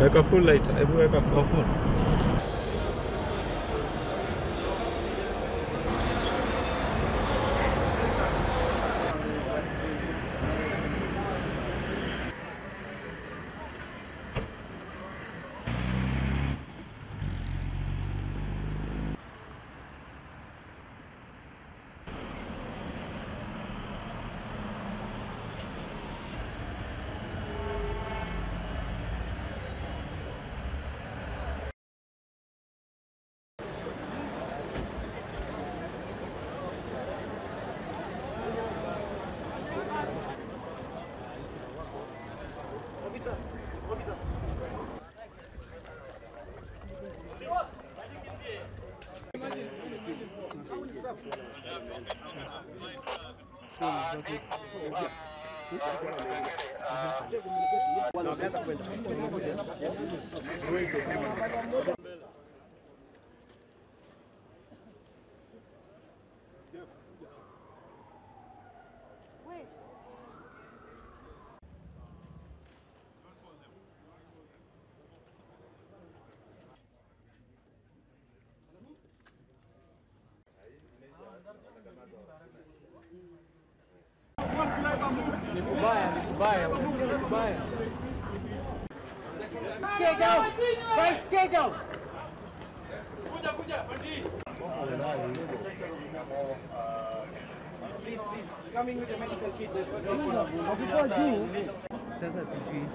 Weka full light, hebu weka full. Stay down! Guys, stay down! Please, coming with the medical kit. Sasa sijui.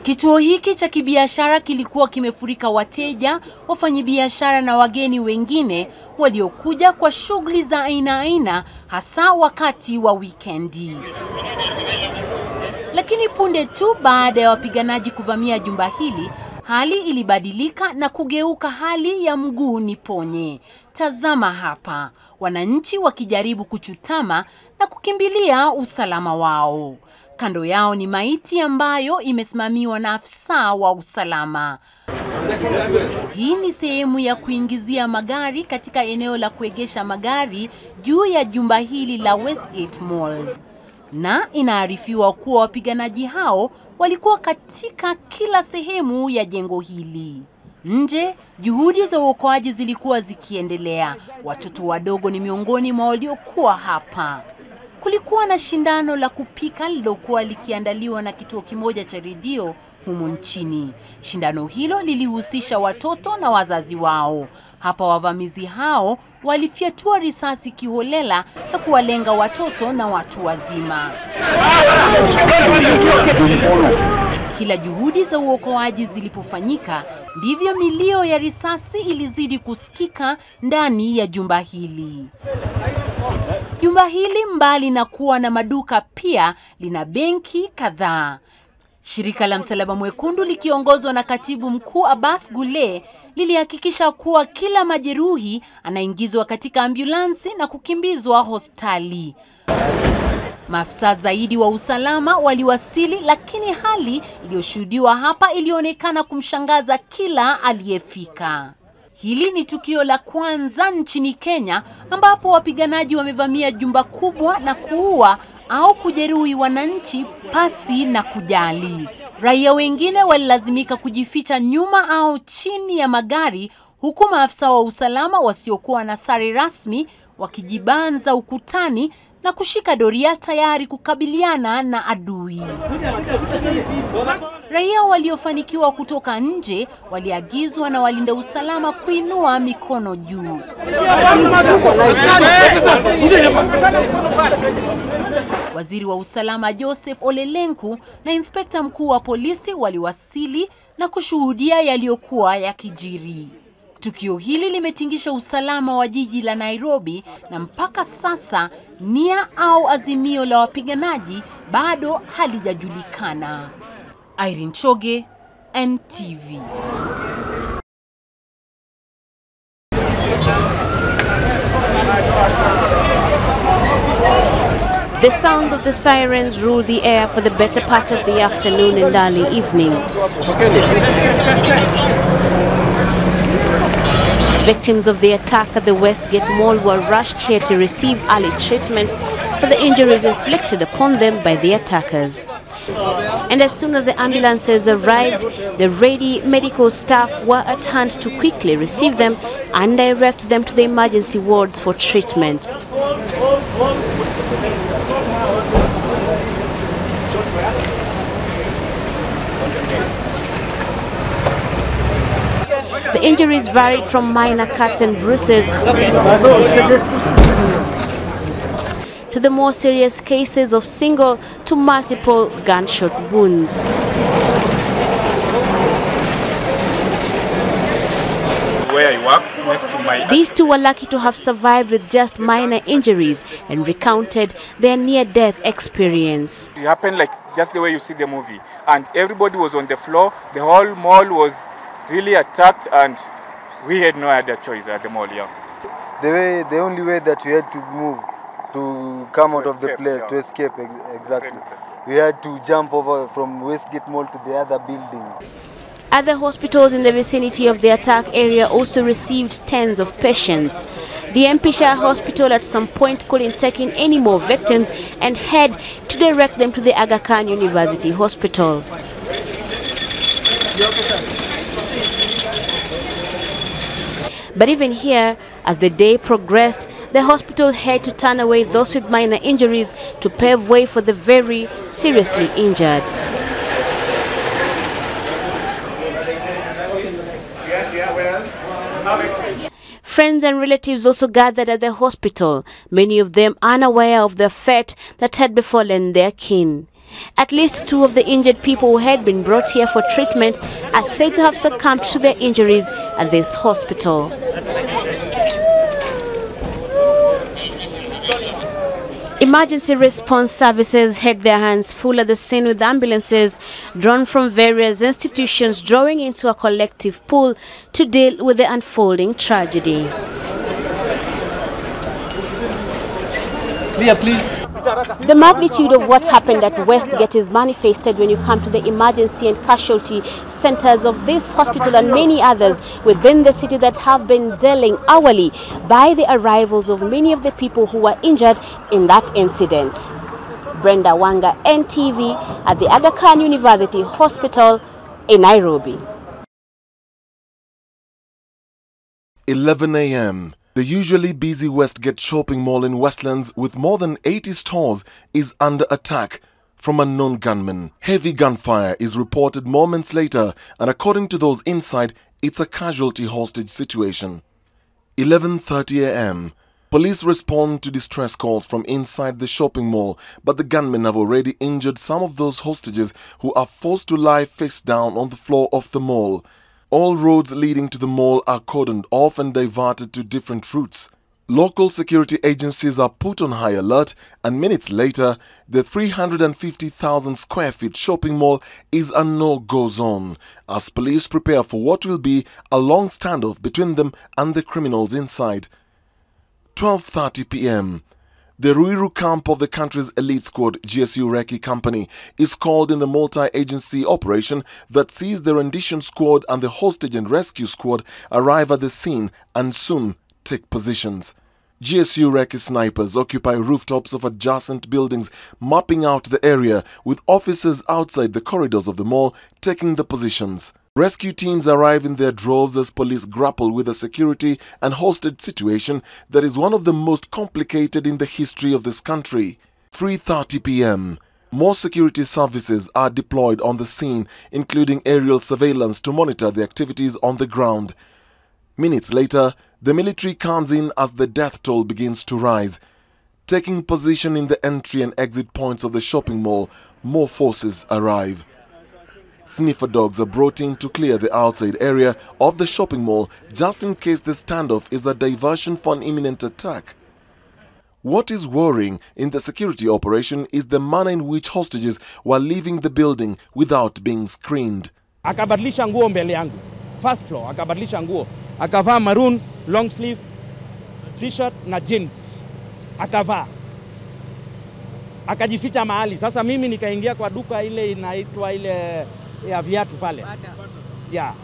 Kituo hiki cha kibiashara kilikuwa kimefurika wateja, wafanyabiashara na wageni wengine waliokuja kwa shughuli za aina hasa wakati wa wikendi. Lakini punde tu baada ya wapiganaji kuvamia jumba hili, hali ilibadilika na kugeuka hali ya mguu ni ponye. Tazama hapa, wananchi wakijaribu kuchutama na kukimbilia usalama wao. Kando yao ni maiti ambayo imesimamiwa na afisa wa usalama. Hii ni sehemu ya kuingizia magari katika eneo la kuegesha magari juu ya jumba hili la Westgate Mall. Na inaarifiwa kuwa wapiganaji hao walikuwa katika kila sehemu ya jengo hili. Nje, juhudi za uokoaji zilikuwa zikiendelea. Watoto wadogo ni miongoni mwa waliokuwa hapa. Kulikuwa na shindano la kupika lilokuwa likiandaliwa na kituo kimoja cha redio humu nchini. Shindano hilo lilihusisha watoto na wazazi wao. Hapa wavamizi hao walifyatua risasi kiholela na kuwalenga watoto na watu wazima. Kila juhudi za uokoaji zilipofanyika, ndivyo milio ya risasi ilizidi kusikika ndani ya jumba hili. Jumba hili mbali na kuwa na maduka pia lina benki kadhaa. Shirika la Msalaba Mwekundu likiongozwa na Katibu Mkuu Abbas Gule lilihakikisha kuwa kila majeruhi anaingizwa katika ambulansi na kukimbizwa hospitali. Maafisa zaidi wa usalama waliwasili, lakini hali iliyoshuhudiwa hapa ilionekana kumshangaza kila aliyefika. Hili ni tukio la kwanza nchini Kenya ambapo wapiganaji wamevamia jumba kubwa na kuua au kujeruhi wananchi pasi na kujali. Raia wengine walilazimika kujificha nyuma au chini ya magari, huku maafisa wa usalama wasiokuwa na sare rasmi wakijibanza ukutani na kushika doria tayari kukabiliana na adui. Raia waliofanikiwa kutoka nje waliagizwa na walinda usalama kuinua mikono juu. Waziri wa usalama Joseph Olelenku na inspekta mkuu wa polisi waliwasili na kushuhudia yaliyokuwa yakijiri. Tukio hili limetingisha usalama wa jiji la Nairobi, na mpaka sasa nia au azimio la wapiganaji bado halijajulikana. Irene Choge, NTV. The sounds of the sirens rule the air for the better part of the afternoon and early evening. Victims of the attack at the Westgate Mall were rushed here to receive early treatment for the injuries inflicted upon them by the attackers. And as soon as the ambulances arrived, the ready medical staff were at hand to quickly receive them and direct them to the emergency wards for treatment. The injuries varied from minor cuts and bruises to the more serious cases of single to multiple gunshot wounds. Where I work, next to my... These two were lucky to have survived with just minor injuries and recounted their near-death experience. It happened like just the way you see the movie, and everybody was on the floor. The whole mall was really attacked, and we had no other choice at the mall. Yeah. The only way that we had to move to come out of the place, to escape, exactly. We had to jump over from Westgate Mall to the other building. Other hospitals in the vicinity of the attack area also received tens of patients. The MP Shire Hospital at some point couldn't take in any more victims and had to direct them to the Aga Khan University Hospital. But even here, as the day progressed, the hospital had to turn away those with minor injuries to pave way for the very seriously injured. Friends and relatives also gathered at the hospital, many of them unaware of the fate that had befallen their kin. At least two of the injured people who had been brought here for treatment are said to have succumbed to their injuries at this hospital. Emergency response services had their hands full at the scene with ambulances drawn from various institutions drawing into a collective pool to deal with the unfolding tragedy. Clear, please. The magnitude of what happened at Westgate is manifested when you come to the emergency and casualty centers of this hospital and many others within the city that have been dealing hourly by the arrivals of many of the people who were injured in that incident. Brenda Wanga, NTV, at the Aga Khan University Hospital in Nairobi. 11 a.m. The usually busy Westgate Shopping Mall in Westlands with more than 80 stores is under attack from unknown gunmen. Heavy gunfire is reported moments later, and according to those inside, it's a casualty hostage situation. 11:30 a.m. Police respond to distress calls from inside the shopping mall, but the gunmen have already injured some of those hostages who are forced to lie face down on the floor of the mall. All roads leading to the mall are cordoned off and diverted to different routes. Local security agencies are put on high alert, and minutes later, the 350,000 square feet shopping mall is a no-go zone, as police prepare for what will be a long standoff between them and the criminals inside. 12:30 p.m. The Ruiru camp of the country's elite squad, GSU Recce Company, is called in the multi-agency operation that sees the rendition squad and the hostage and rescue squad arrive at the scene and soon take positions. GSU Recce snipers occupy rooftops of adjacent buildings, mapping out the area, with officers outside the corridors of the mall taking the positions. Rescue teams arrive in their droves as police grapple with a security and hostage situation that is one of the most complicated in the history of this country. 3:30 p.m. More security services are deployed on the scene, including aerial surveillance to monitor the activities on the ground. Minutes later, the military comes in as the death toll begins to rise. Taking position in the entry and exit points of the shopping mall, more forces arrive. Sniffer dogs are brought in to clear the outside area of the shopping mall just in case the standoff is a diversion for an imminent attack. What is worrying in the security operation is the manner in which hostages were leaving the building without being screened. Akabadilisha nguo mbele yangu. First floor, akabadilisha nguo. Akavaa maroon, long sleeve, t-shirt na jeans. akavaa, akajificha mahali. Sasa mimi nikaingia kwa duka ile inaitwa ile ya viatu pale. Yeah.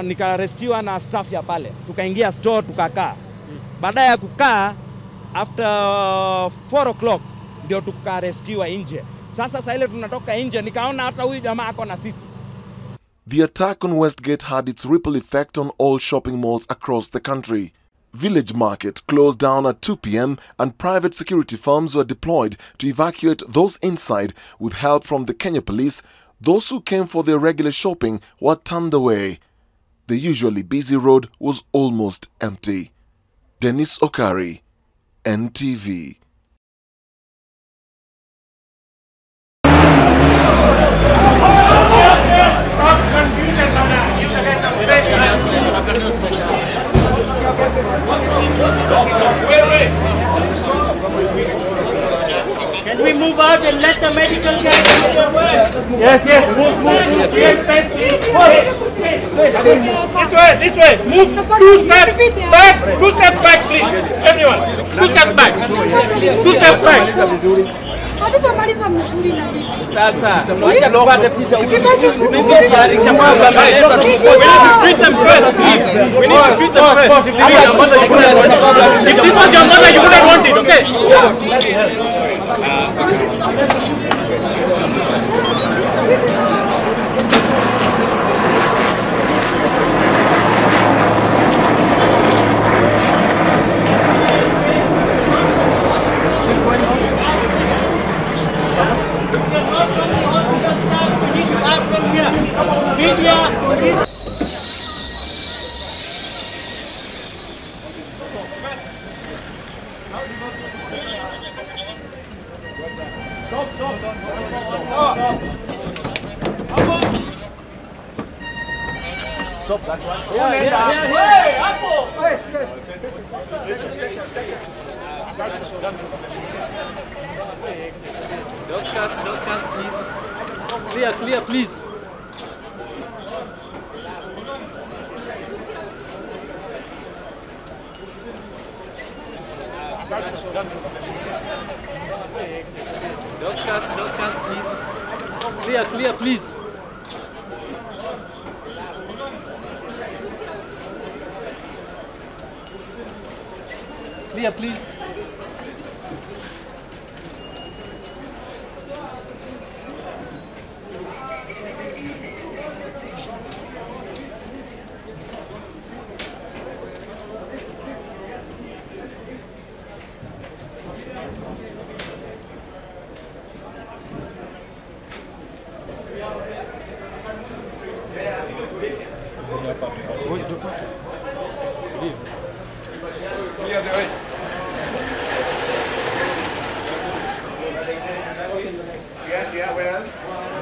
Nika rescue na staff ya pale. Tukaingia store tukakaa. Baada ya kukaa after 4 o'clock ndio tuka rescue nje. Sasa ile tunatoka nje nikaona hata huyu jamaa ako na sisi. The attack on Westgate had its ripple effect on all shopping malls across the country. Village Market closed down at 2 p.m. and private security firms were deployed to evacuate those inside with help from the Kenya police. Those who came for their regular shopping were turned away. The usually busy road was almost empty. Dennis Okari, NTV. Can we move out and let the medical guys do their work? Yes, move. This way. Move 2 steps back. 2 steps back, please. Everyone. 2 steps back. 2 steps back. Hatutamaliza mzuri na nini? Sasa, wacha tupate picha huko. We need to treat them first, please. We need to treat them first. If this was your mother, you wouldn't want it, okay? Stop that one. Doctors, please. Clear, please. Doctors, please. Clear, please. Clear, please. Clear the way. Yeah, where else?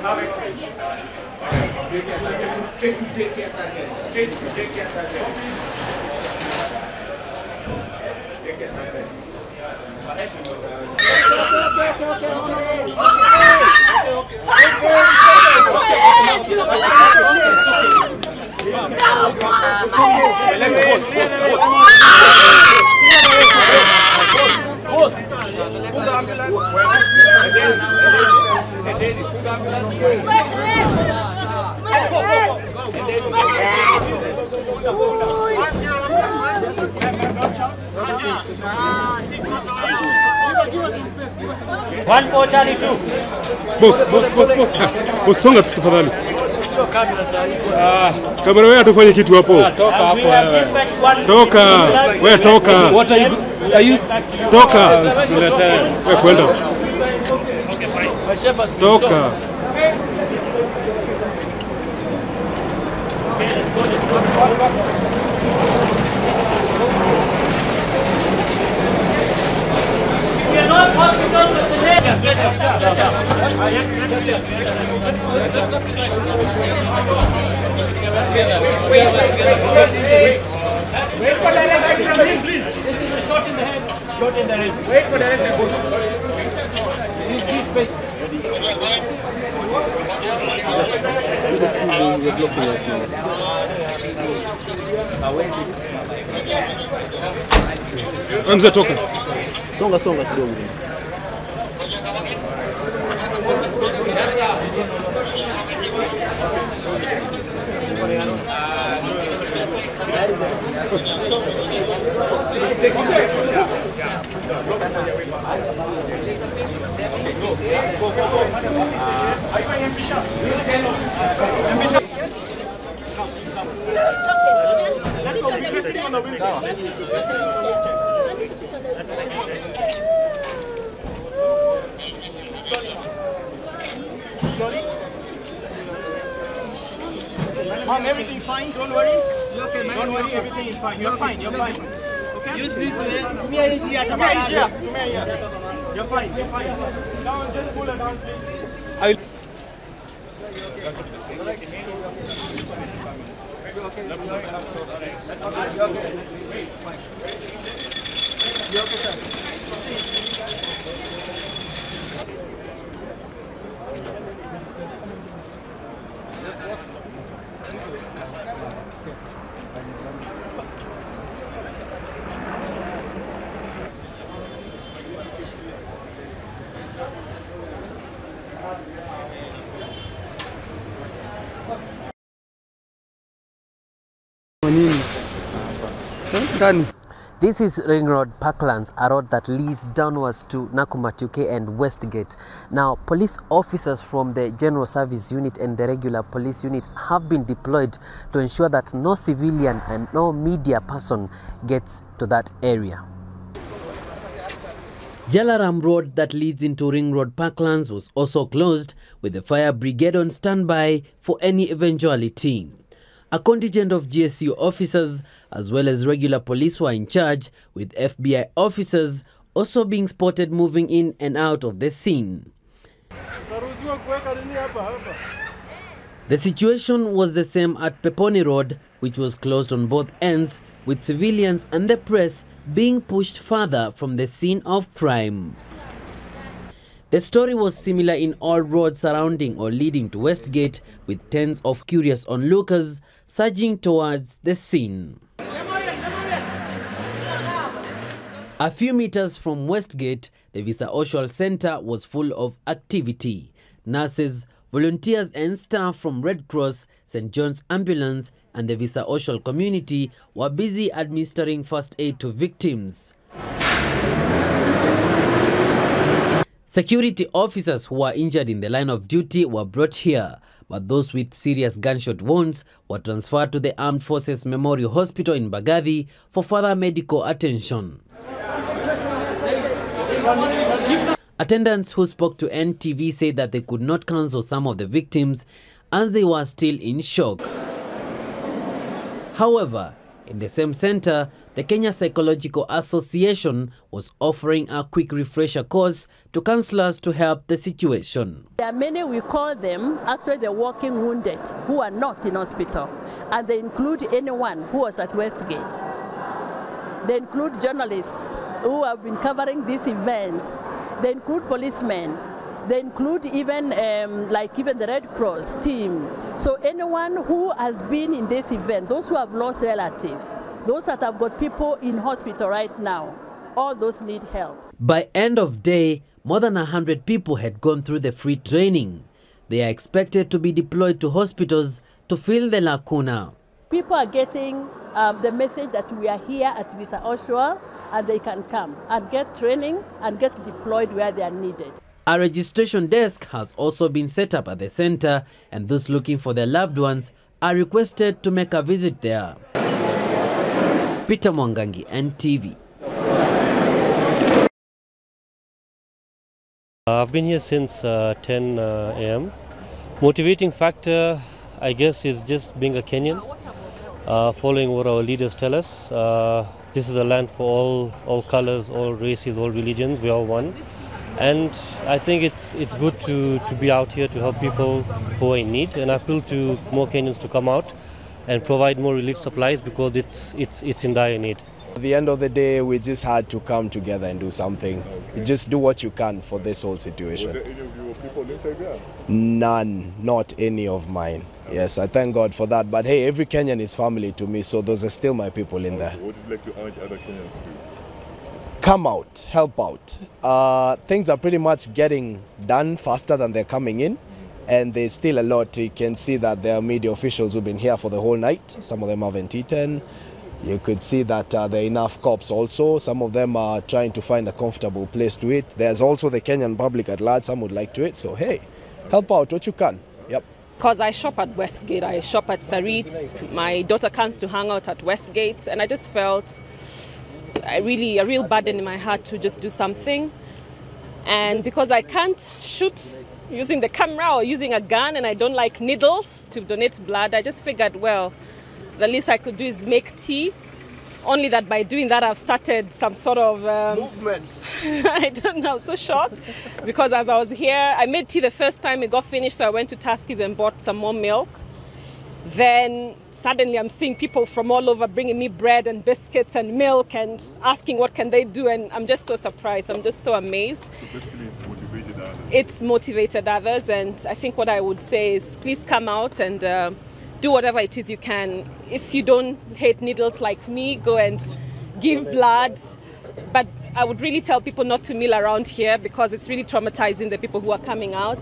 Now next page. Straight to daycare sergeant. Daycare sergeant. One for Charlie, 2. Boss, songa tafadhali. Kamera wewe atufanye kitu hapo. Toka hapo wewe. Toka. What are you Toka. Wewe kwenda. Toka. We are not hospitals with the neighbors. Wait for direction, please. This is a shot in the head. Shot in the head. Wait for direction. Please space. Anza toka. Songa kidogo. Mom, everything's fine. Don't worry. Okay, man. Don't worry. Everything is fine. You're fine. You're fine. Okay. Use this way. You're fine. You're fine. Now just pull it down, please. This is Ring Road Parklands, a road that leads downwards to Nakumatuke and Westgate. Now, police officers from the General Service Unit and the regular police unit have been deployed to ensure that no civilian and no media person gets to that area. Jalaram Road that leads into Ring Road Parklands was also closed, with the fire brigade on standby for any eventuality. A contingent of GSU officers as well as regular police were in charge, with FBI officers also being spotted moving in and out of the scene. The situation was the same at Peponi Road, which was closed on both ends, with civilians and the press being pushed further from the scene of crime. The story was similar in all roads surrounding or leading to Westgate, with tens of curious onlookers surging towards the scene. A few meters from Westgate, the Visa Oshwal Center was full of activity. Nurses, volunteers and staff from Red Cross, St. John's Ambulance and the Visa Oshwal community were busy administering first aid to victims. Security officers who were injured in the line of duty were brought here, but those with serious gunshot wounds were transferred to the Armed Forces Memorial Hospital in Bagathi for further medical attention. Attendants who spoke to NTV said that they could not counsel some of the victims as they were still in shock. However, in the same center, the Kenya Psychological Association was offering a quick refresher course to counselors to help the situation. There are many, we call them, actually the walking wounded, who are not in hospital. And they include anyone who was at Westgate. They include journalists who have been covering these events. They include policemen. They include even even the Red Cross team. So anyone who has been in this event, those who have lost relatives, those that have got people in hospital right now, all those need help. By end of day, more than 100 people had gone through the free training. They are expected to be deployed to hospitals to fill the lacuna. People are getting the message that we are here at Visa Oshwal and they can come and get training and get deployed where they are needed. A registration desk has also been set up at the center, and those looking for their loved ones are requested to make a visit there. Peter Mwangangi, NTV. I've been here since 10 a.m. Motivating factor, I guess, is just being a Kenyan, following what our leaders tell us. This is a land for all colors, all races, all religions. We all one. And I think it's good to be out here to help people who are in need, and I appeal to more Kenyans to come out and provide more relief supplies because it's in dire need. At the end of the day, we just had to come together and do something. Okay. Just do what you can for this whole situation. Was there any of your people inside there? None, not any of mine. Yes, I thank God for that. But hey, every Kenyan is family to me, so those are still my people in there. What would you like to urge other Kenyans to do? come out, help out. Things are pretty much getting done faster than they're coming in, and there's still a lot. You can see that there are media officials who've been here for the whole night. Some of them haven't eaten. You could see that there are enough cops also. Some of them are trying to find a comfortable place to eat. There's also the Kenyan public at large. Some would like to eat. So, hey, help out what you can. Yep. Because I shop at Westgate, I shop at Sarit. My daughter comes to hang out at Westgate, and I just felt a real burden in my heart to just do something. And because I can't shoot using the camera or using a gun, and I don't like needles to donate blood, I just figured, well, the least I could do is make tea. Only that by doing that, I've started some sort of movement. I don't know, so shocked. Because as I was here, I made tea the first time it got finished, so I went to Tuskys and bought some more milk. Then suddenly I'm seeing people from all over bringing me bread and biscuits and milk and asking what can they do, and I'm just so surprised. I'm just so amazed. So basically it's motivated others. It's motivated others, and I think what I would say is please come out and do whatever it is you can. If you don't hate needles like me, go and give blood. But I would really tell people not to mill around here because it's really traumatizing the people who are coming out.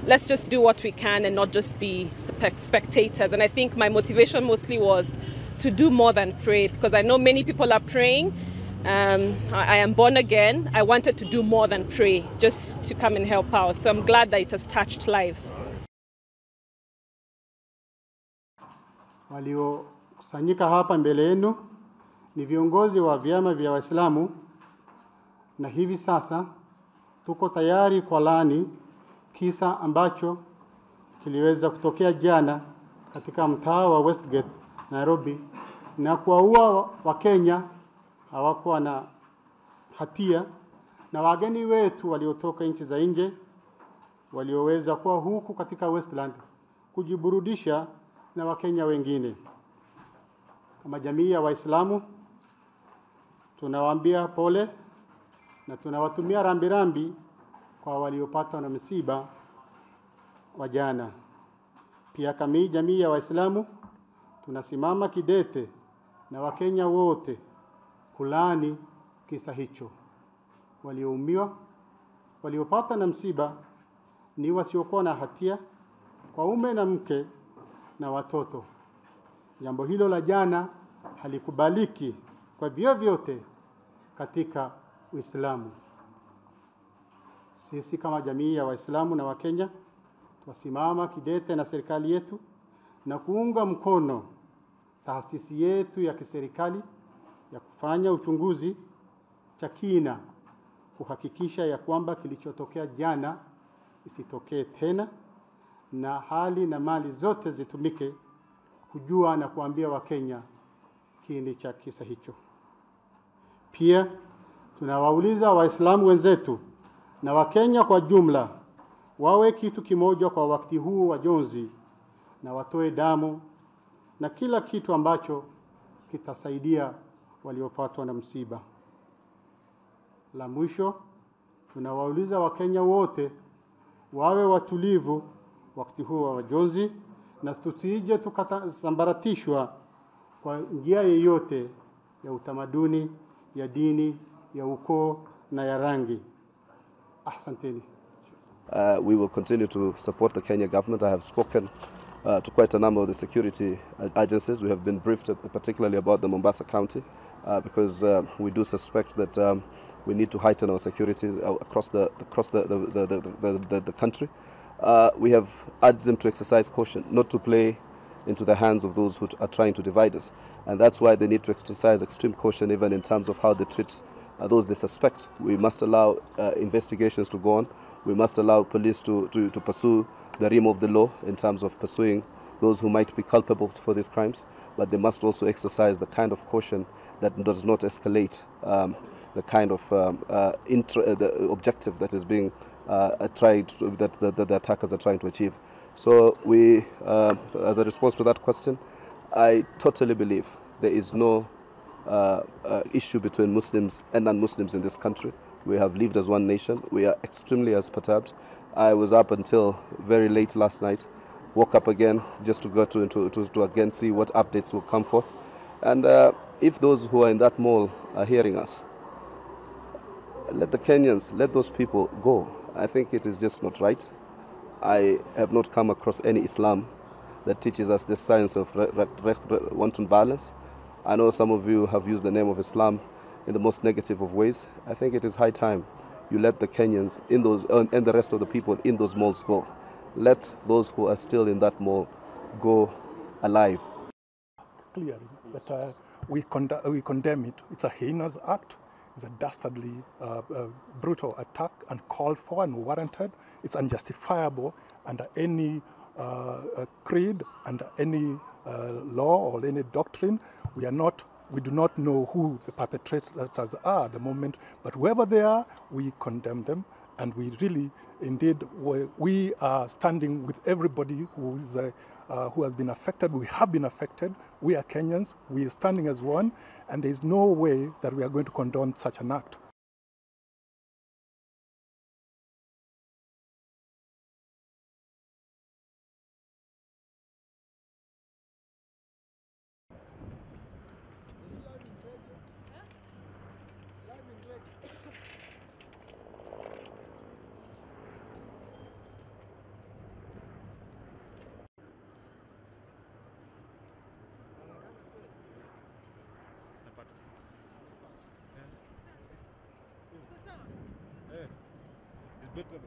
Let's just do what we can and not just be spectators. And I think my motivation mostly was to do more than pray, because I know many people are praying. I am born again. I wanted to do more than pray, just to come and help out. So I'm glad that it has touched lives. Waliokusanyika hapa mbele yenu ni viongozi wa vyama vya Waislamu, na hivi sasa tuko tayari kwa laani kisa ambacho kiliweza kutokea jana katika mtaa wa Westgate, Nairobi, na kuwaua Wakenya hawakuwa na hatia, na wageni wetu waliotoka nchi za nje walioweza kuwa huku katika Westland kujiburudisha na Wakenya wengine. Kama jamii ya Waislamu tunawaambia pole na tunawatumia rambirambi kwa waliopatwa na msiba wa jana. Pia kama jamii ya Waislamu tunasimama kidete na Wakenya wote kulani kisa hicho. Walioumiwa, waliopata na msiba ni wasiokuwa na hatia, kwa ume na mke na watoto. Jambo hilo la jana halikubaliki kwa vyovyote katika Uislamu. Sisi kama jamii ya Waislamu na Wakenya tusimama kidete na serikali yetu na kuunga mkono taasisi yetu ya kiserikali ya kufanya uchunguzi cha kina kuhakikisha ya kwamba kilichotokea jana isitokee tena, na hali na mali zote zitumike kujua na kuambia Wakenya kiini cha kisa hicho. Pia tunawauliza Waislamu wenzetu na Wakenya kwa jumla wawe kitu kimoja kwa wakati huu wa jonzi, na watoe damu na kila kitu ambacho kitasaidia waliopatwa na msiba. La mwisho, tunawauliza Wakenya wote wawe watulivu wakati huu wa jonzi, na tusije tukasambaratishwa kwa njia yoyote ya utamaduni, ya dini, ya ukoo na ya rangi. Asanteni. We will continue to support the Kenya government. I have spoken to quite a number of the security agencies. We have been briefed particularly about the Mombasa County because we do suspect that we need to heighten our security across the country. We have urged them to exercise caution, not to play into the hands of those who are trying to divide us. And that's why they need to exercise extreme caution even in terms of how they treat those they suspect. We must allow investigations to go on. We must allow police to pursue the realm of the law in terms of pursuing those who might be culpable for these crimes. But they must also exercise the kind of caution that does not escalate the kind of the objective that is being that the attackers are trying to achieve. So we, as a response to that question, I totally believe there is no issue between Muslims and non-Muslims in this country. We have lived as one nation. We are extremely as perturbed. I was up until very late last night, woke up again just to go to again see what updates will come forth. And if those who are in that mall are hearing us, let the Kenyans, let those people go. I think it is just not right. I have not come across any Islam that teaches us the science of wanton violence. I know some of you have used the name of Islam in the most negative of ways. I think it is high time you let the Kenyans in those and the rest of the people in those malls go. Let those who are still in that mall go alive. Clearly, that we condemn it. It's a heinous act. It's a dastardly, brutal attack, uncalled for and warranted. It's unjustifiable under any creed, under any law or any doctrine. We do not know who the perpetrators are at the moment, but whoever they are, we condemn them, and we really, indeed, we are standing with everybody who has been affected. We have been affected. We are Kenyans. We are standing as one, and there is no way that we are going to condone such an act. It's better.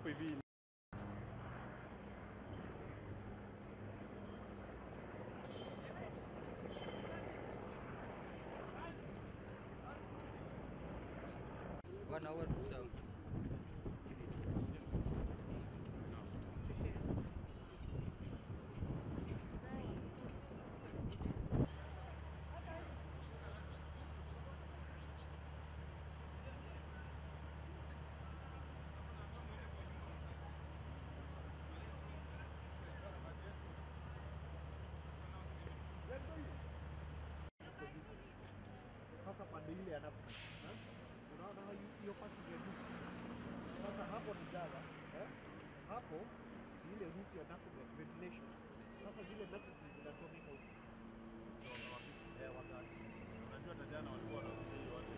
hapo hivi. Sasa pande ile anapo. Unaona hiyo pasi ya juu. Sasa hapo ni jaza, hapo ile roof ya document ventilation. Sasa zile mattresses zinatumika huko. Wakati. Unajua hata jana walikuwa wanasema watu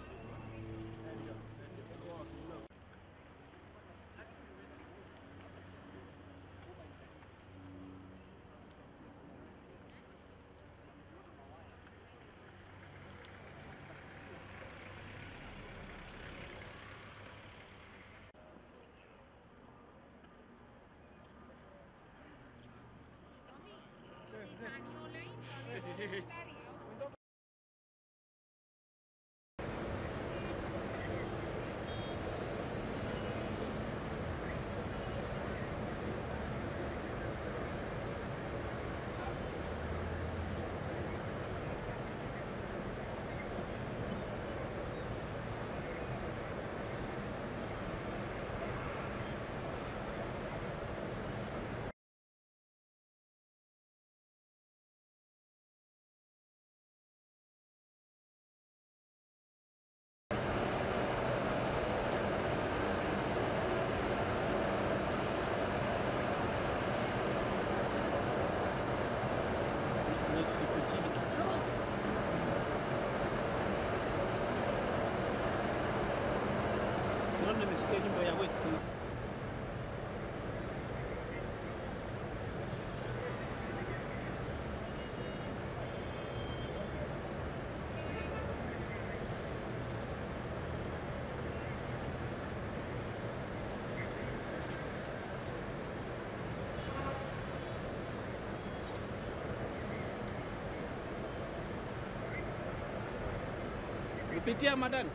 Kupitia Madan.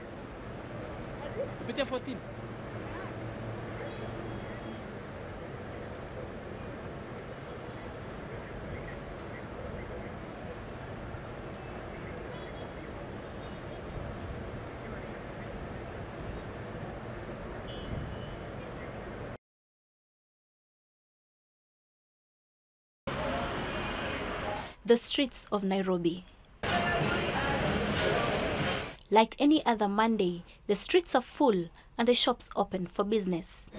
Kupitia 14. The streets of Nairobi. Like any other Monday, the streets are full and the shops open for business.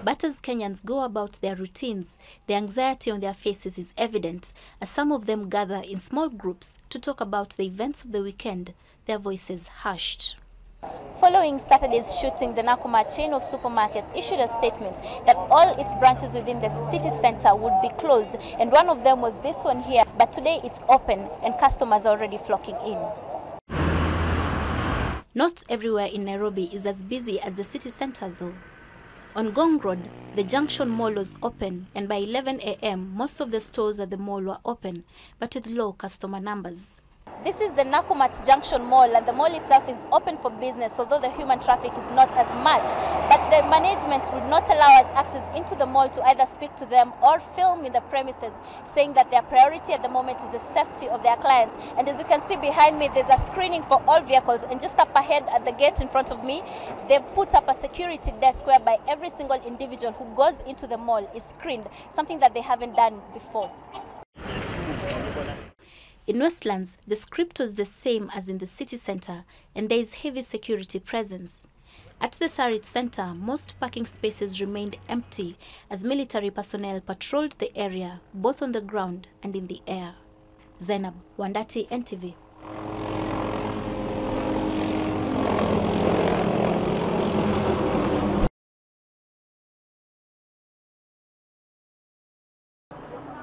But as Kenyans go about their routines, the anxiety on their faces is evident as some of them gather in small groups to talk about the events of the weekend, their voices hushed. Following Saturday's shooting, the Nakumatt chain of supermarkets issued a statement that all its branches within the city center would be closed, and one of them was this one here. But today it's open and customers are already flocking in. Not everywhere in Nairobi is as busy as the city center though. On Gong Road, the Junction Mall was open, and by 11 a.m. most of the stores at the mall were open, but with low customer numbers. This is the Nakumatt Junction Mall, and the mall itself is open for business, although the human traffic is not as much. But the management would not allow us access into the mall to either speak to them or film in the premises, saying that their priority at the moment is the safety of their clients. And as you can see behind me, there's a screening for all vehicles, and just up ahead at the gate in front of me, they've put up a security desk whereby every single individual who goes into the mall is screened, something that they haven't done before. In Westlands, the script was the same as in the city center, and there is heavy security presence. At the Sarit Center, most parking spaces remained empty as military personnel patrolled the area, both on the ground and in the air. Zainab, Wandati, NTV.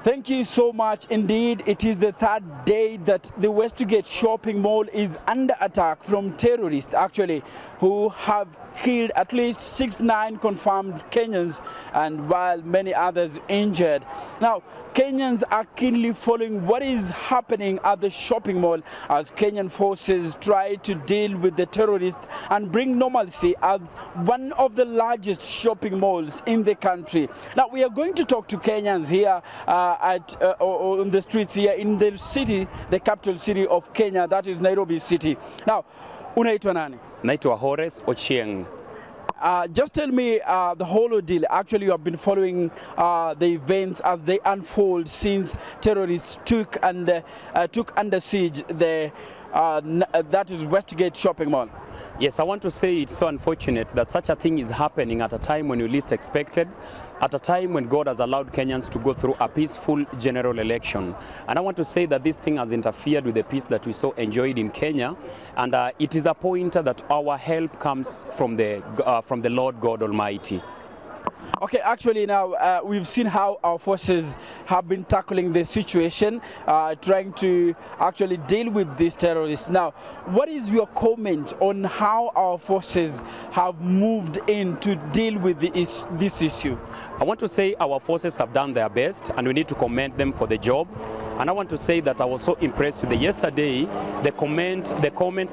Thank you so much indeed. It is the third day that the Westgate Shopping Mall is under attack from terrorists, actually, who have killed at least 69 confirmed Kenyans, and while many others injured. Now, Kenyans are keenly following what is happening at the shopping mall as Kenyan forces try to deal with the terrorists and bring normalcy at one of the largest shopping malls in the country. Now, we are going to talk to Kenyans here on the streets here in the city, the capital city of Kenya, that is Nairobi City. Now, unaitwa nani? Naitwa Horace Ochieng. Just tell me the whole ordeal. Actually, you have been following the events as they unfold since terrorists took under siege the that is Westgate Shopping Mall. Yes, I want to say it's so unfortunate that such a thing is happening at a time when you least expected, at a time when God has allowed Kenyans to go through a peaceful general election. And I want to say that this thing has interfered with the peace that we so enjoyed in Kenya, and it is a pointer that our help comes from the Lord God Almighty. Okay, actually now we've seen how our forces have been tackling the situation, trying to actually deal with these terrorists. Now, what is your comment on how our forces have moved in to deal with this issue? I want to say our forces have done their best, and we need to commend them for the job. And I want to say that I was so impressed with yesterday, the comment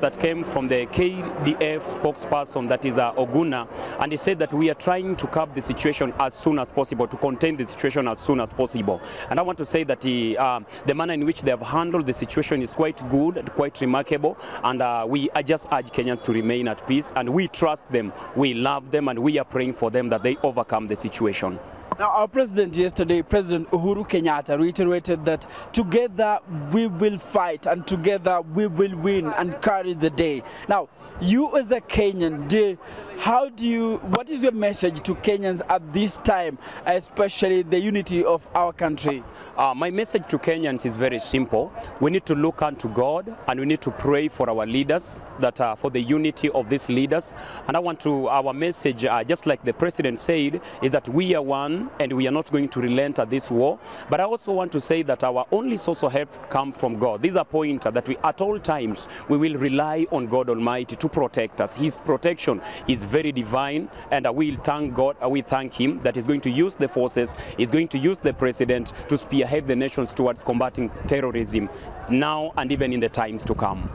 that came from the KDF spokesperson, that is Oguna, and he said that we are trying to curb the situation as soon as possible, to contain the situation as soon as possible. And I want to say that the manner in which they have handled the situation is quite good and quite remarkable, and I just urge Kenyans to remain at peace, and we trust them, we love them, and we are praying for them that they overcome the situation. Now, our president yesterday, President Uhuru Kenyatta, reiterated that together we will fight and together we will win and carry the day. Now, you as a Kenyan, what is your message to Kenyans at this time, especially the unity of our country? My message to Kenyans is very simple. We need to look unto God, and we need to pray for our leaders, that for the unity of these leaders. And our message, just like the president said, is that we are one, and we are not going to relent at this war. But I also want to say that our only source of help comes from God. This is a pointer that we at all times we will rely on God Almighty to protect us. His protection is very divine, and we thank God, we thank him that he's going to use the forces, he's going to use the president to spearhead the nations towards combating terrorism now and even in the times to come.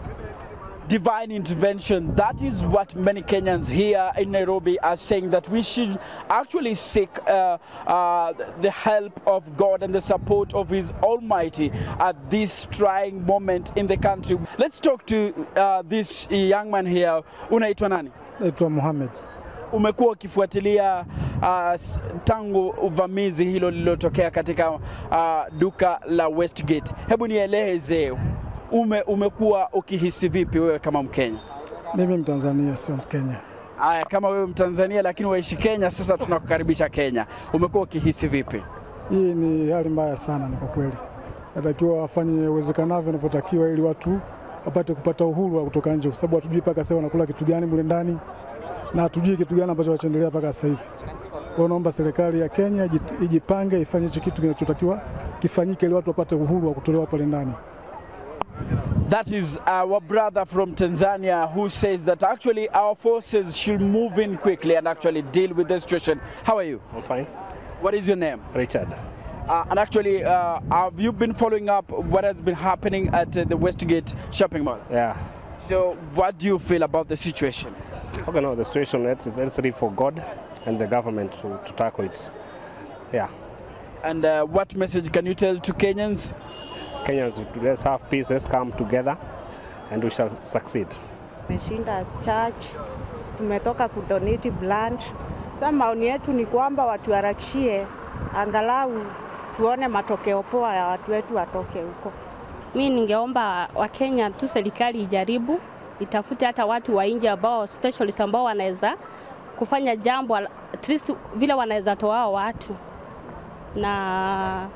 Divine intervention, that is what many Kenyans here in Nairobi are saying, that we should actually seek the help of God and the support of His Almighty at this trying moment in the country. Let's talk to this young man here. Unaitwa nani? Naitwa Mohamed. Umekuwa ukifuatilia tangu uvamizi hilo lililotokea katika duka la Westgate. Hebu nieleze, umekuwa ukihisi vipi wewe kama Mkenya? Mimi Mtanzania, sio Mkenya. Aya, kama wewe Mtanzania lakini waishi Kenya, sasa tunakukaribisha Kenya. Umekuwa ukihisi vipi? Hii ni hali mbaya sana, ni kwa kweli. Natakiwa wafanye uwezekanavyo inapotakiwa ili watu wapate kupata uhuru wa kutoka nje, kwa sababu hatujui paka sasa wanakula kitu gani mle ndani na hatujui kitu gani ambacho wanaendelea paka sasa hivi. Kwa naomba serikali ya Kenya ijipange, ifanye kitu kinachotakiwa kifanyike ili watu wapate uhuru wa kutolewa pale ndani. That is our brother from Tanzania who says that actually our forces should move in quickly and actually deal with the situation. How are you? I'm fine. What is your name? Richard. And actually, have you been following up what has been happening at the Westgate Shopping Mall? Yeah. So what do you feel about the situation? Okay, no, the situation is necessary for God and the government to tackle it. Yeah. And what message can you tell to Kenyans? Kenyans, let's have peace, let's come together and we shall succeed. Tumeshinda church, tumetoka kudonate blood. Sasa maoni yetu ni kwamba watu harakishie angalau tuone matokeo poa ya watu wetu watoke huko. Mimi ningeomba Wakenya tu serikali ijaribu, itafute hata watu wa nje ambao specialist ambao wanaweza kufanya jambo at least vile wanaweza toa watu. Na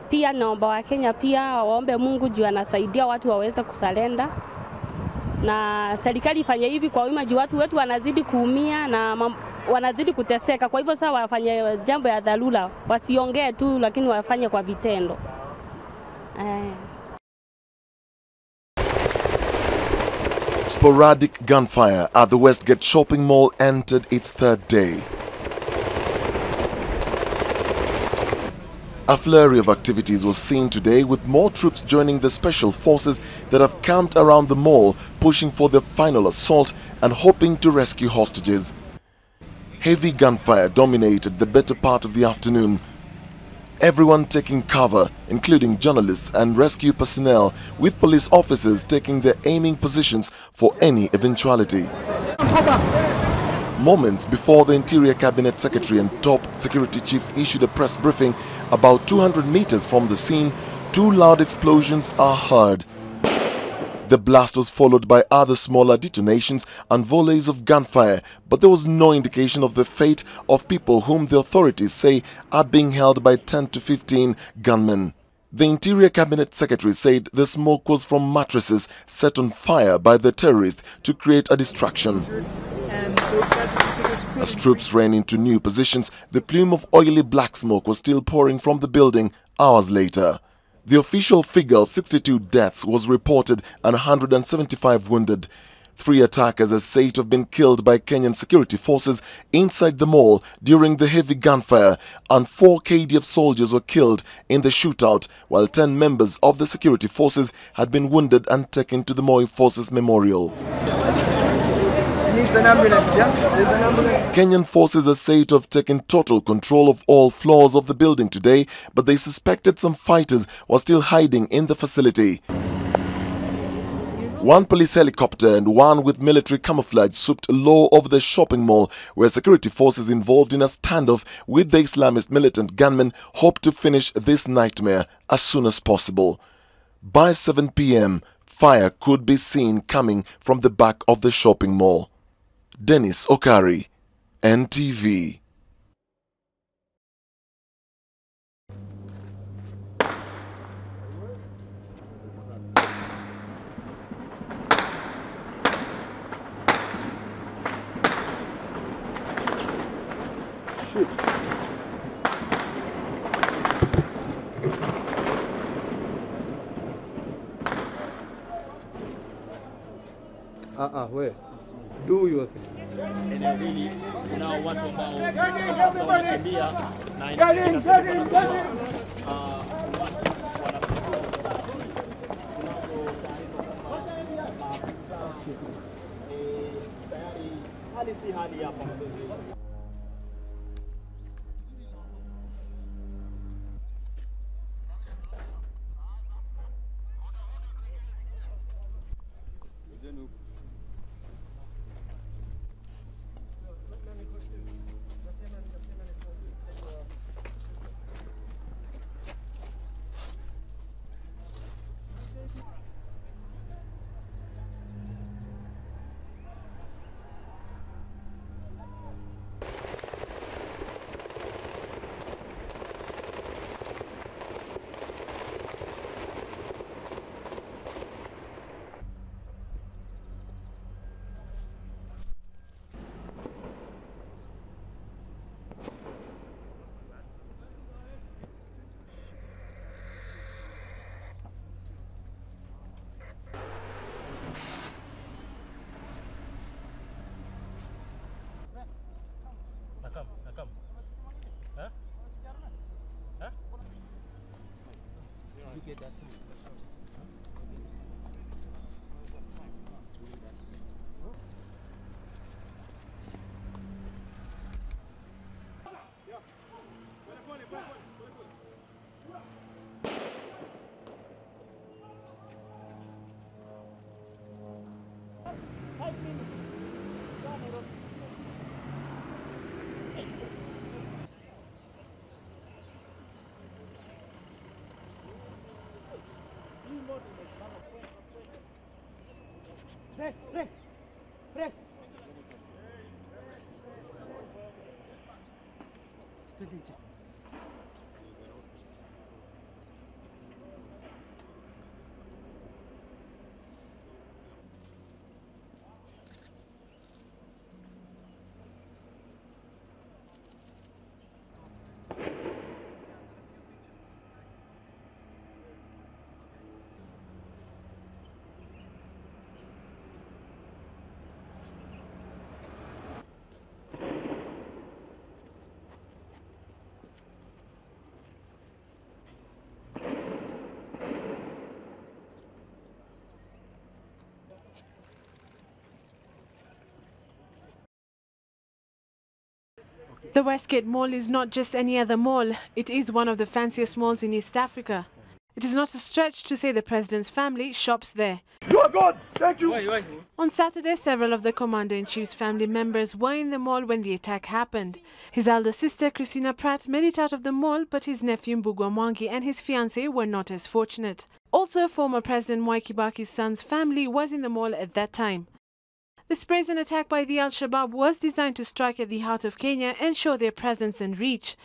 pia naomba Wakenya pia waombe Mungu juu anasaidia watu waweze kusalenda. Na serikali ifanye hivi kwa wima juu watu wetu wanazidi kuumia na wanazidi kuteseka. Kwa hivyo sasa wafanye jambo ya dharura, wasiongee tu, lakini wafanye kwa vitendo. Sporadic gunfire at the Westgate Shopping Mall entered its third day. A flurry of activities was seen today, with more troops joining the special forces that have camped around the mall, pushing for the final assault and hoping to rescue hostages. Heavy gunfire dominated the better part of the afternoon. Everyone taking cover, including journalists and rescue personnel, with police officers taking their aiming positions for any eventuality. Moments before the Interior Cabinet Secretary and top security chiefs issued a press briefing, about 200 meters from the scene, two loud explosions are heard. The blast was followed by other smaller detonations and volleys of gunfire, but there was no indication of the fate of people whom the authorities say are being held by 10 to 15 gunmen. The Interior Cabinet Secretary said the smoke was from mattresses set on fire by the terrorists to create a distraction. As troops ran into new positions, the plume of oily black smoke was still pouring from the building hours later. The official figure of 62 deaths was reported and 175 wounded. 3 attackers are said to have been killed by Kenyan security forces inside the mall during the heavy gunfire, and 4 KDF soldiers were killed in the shootout, while 10 members of the security forces had been wounded and taken to the Moi Forces Memorial. Kenyan forces are said to have taken total control of all floors of the building today, but they suspected some fighters were still hiding in the facility. 1 police helicopter and 1 with military camouflage swooped low over the shopping mall, where security forces involved in a standoff with the Islamist militant gunmen hope to finish this nightmare as soon as possible. By 7 p.m, fire could be seen coming from the back of the shopping mall. Dennis Okari, NTV. Where? Do your thing. Eneo hili kunao watu ambao sasa wanakimbia na inasemekana kwamba watu wanapigwa risasi. Kunazo taarifa kwamba maafisa tayari hali si hali hapa. Nakam. Huh? Huh? You get that time. Press. The Westgate Mall is not just any other mall, it is one of the fanciest malls in East Africa. It is not a stretch to say the president's family shops there. You are God! Thank you! On Saturday, several of the Commander-in-Chief's family members were in the mall when the attack happened. His elder sister, Christina Pratt, made it out of the mall, but his nephew Mbugua Mwangi and his fiancée were not as fortunate. Also, former President Mwai Kibaki's son's family was in the mall at that time. This brazen attack by the Al-Shabaab was designed to strike at the heart of Kenya and show their presence and reach.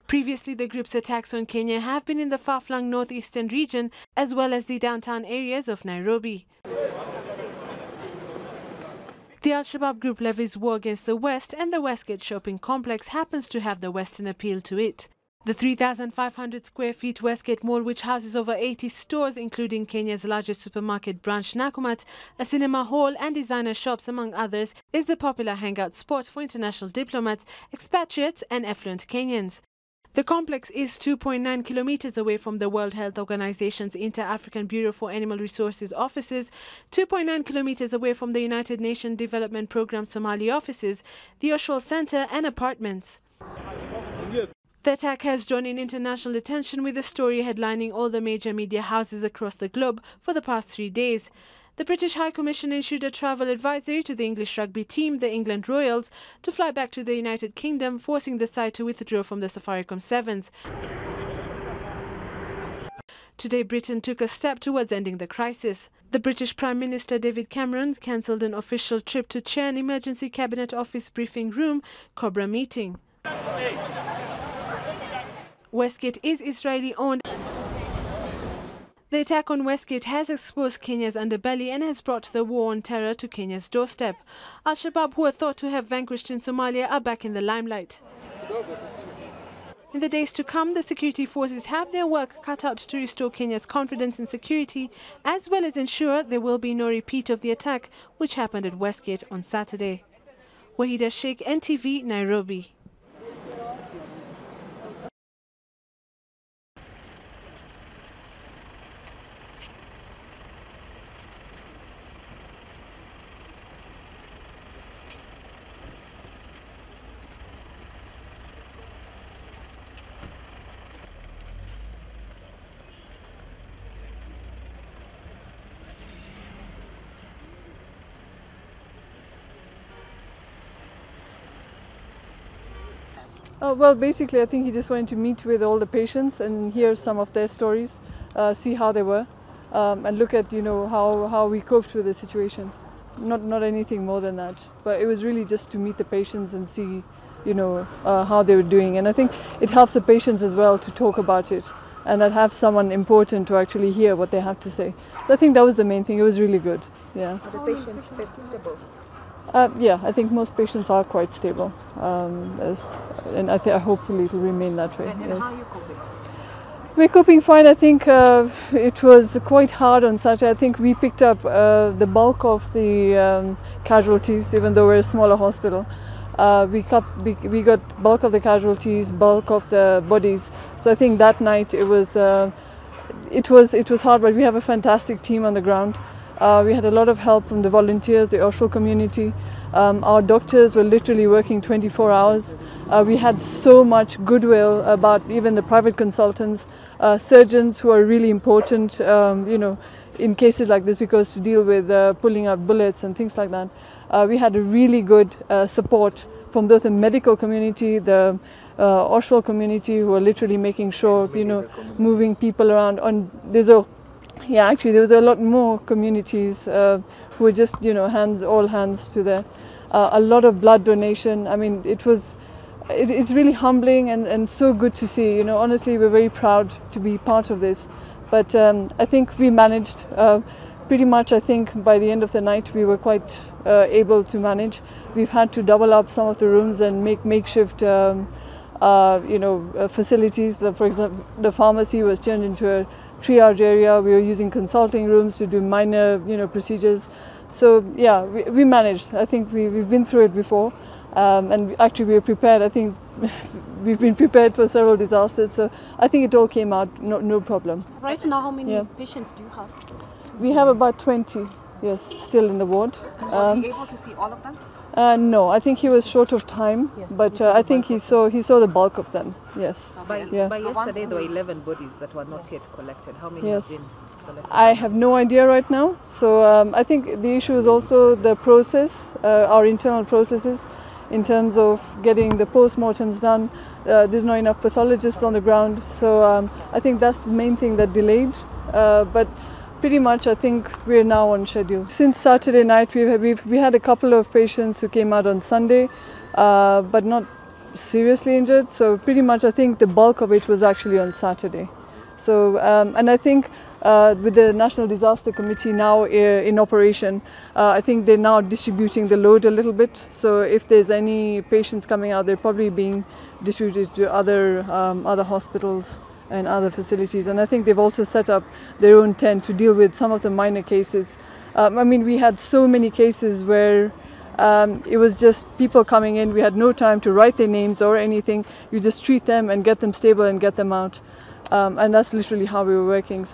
Previously, the group's attacks on Kenya have been in the far-flung northeastern region as well as the downtown areas of Nairobi. The Al-Shabaab group levies war against the West, and the Westgate Shopping Complex happens to have the Western appeal to it. The 3,500 square feet Westgate Mall, which houses over 80 stores, including Kenya's largest supermarket branch Nakumatt, a cinema hall and designer shops, among others, is the popular hangout spot for international diplomats, expatriates and affluent Kenyans. The complex is 2.9 kilometers away from the World Health Organization's Inter-African Bureau for Animal Resources offices, 2.9 kilometers away from the United Nations Development Programme Somali offices, the Oshwell Center and apartments. The attack has drawn in international attention, with the story headlining all the major media houses across the globe for the past 3 days. The British High Commission issued a travel advisory to the English rugby team, the England Royals, to fly back to the United Kingdom, forcing the side to withdraw from the Safaricom Sevens. Today, Britain took a step towards ending the crisis. The British Prime Minister David Cameron cancelled an official trip to chair an emergency cabinet office briefing room, Cobra meeting. Westgate is Israeli-owned. The attack on Westgate has exposed Kenya's underbelly and has brought the war on terror to Kenya's doorstep. Al-Shabaab, who are thought to have vanquished in Somalia, are back in the limelight. In the days to come, the security forces have their work cut out to restore Kenya's confidence in security, as well as ensure there will be no repeat of the attack which happened at Westgate on Saturday. Wahida Sheikh, NTV, Nairobi. Well, basically, I think he just wanted to meet with all the patients and hear some of their stories, see how they were, and look at, how we coped with the situation. Not anything more than that. But it was really just to meet the patients and see, how they were doing. And I think it helps the patients as well to talk about it and that have someone important to actually hear what they have to say. So I think that was the main thing. It was really good. Yeah. Are the patients stable? Yeah, I think most patients are quite stable, and I think hopefully it will remain that way. And yes. how are you coping? We're coping fine. I think it was quite hard on Saturday. I think we picked up the bulk of the casualties, even though we're a smaller hospital. We got bulk of the casualties, bulk of the bodies. So I think that night it was hard, but we have a fantastic team on the ground. We had a lot of help from the volunteers, the Oshwell community. Our doctors were literally working 24 hours. We had so much goodwill about even the private consultants, surgeons who are really important, in cases like this, because to deal with pulling out bullets and things like that. We had a really good support from both the medical community, the Oshwell community, who are literally making sure, moving people around. Actually, there was a lot more communities who were just, all hands to there. A lot of blood donation. I mean, it's really humbling and so good to see. Honestly, we're very proud to be part of this. But I think we managed pretty much. I think by the end of the night, we were quite able to manage. We've had to double up some of the rooms and make makeshift, facilities. For example, the pharmacy was turned into a triage area. We were using consulting rooms to do minor, procedures. So yeah, we managed. I think we've been through it before, and actually we were prepared. I think we've been prepared for several disasters. So I think it all came out no problem. Right now, how many patients do you have? We have about 20. Yes, still in the ward. Was he able to see all of them? No, I think he was short of time, but I think he saw the bulk of them. Yes. By yesterday, there were 11 bodies that were not yet collected. How many have been collected? I have no idea right now. So I think the issue is also the process, our internal processes, in terms of getting the post-mortems done. There's not enough pathologists on the ground, so I think that's the main thing that delayed. But pretty much, I think we're now on schedule. Since Saturday night, we had a couple of patients who came out on Sunday, but not seriously injured. So pretty much, I think the bulk of it was actually on Saturday. So, and I think with the National Disaster Committee now in operation, I think they're now distributing the load a little bit. So if there's any patients coming out, they're probably being distributed to other hospitals and other facilities. And I think they've also set up their own tent to deal with some of the minor cases. I mean, we had so many cases where it was just people coming in. We had no time to write their names or anything. You just treat them and get them stable and get them out. And that's literally how we were working.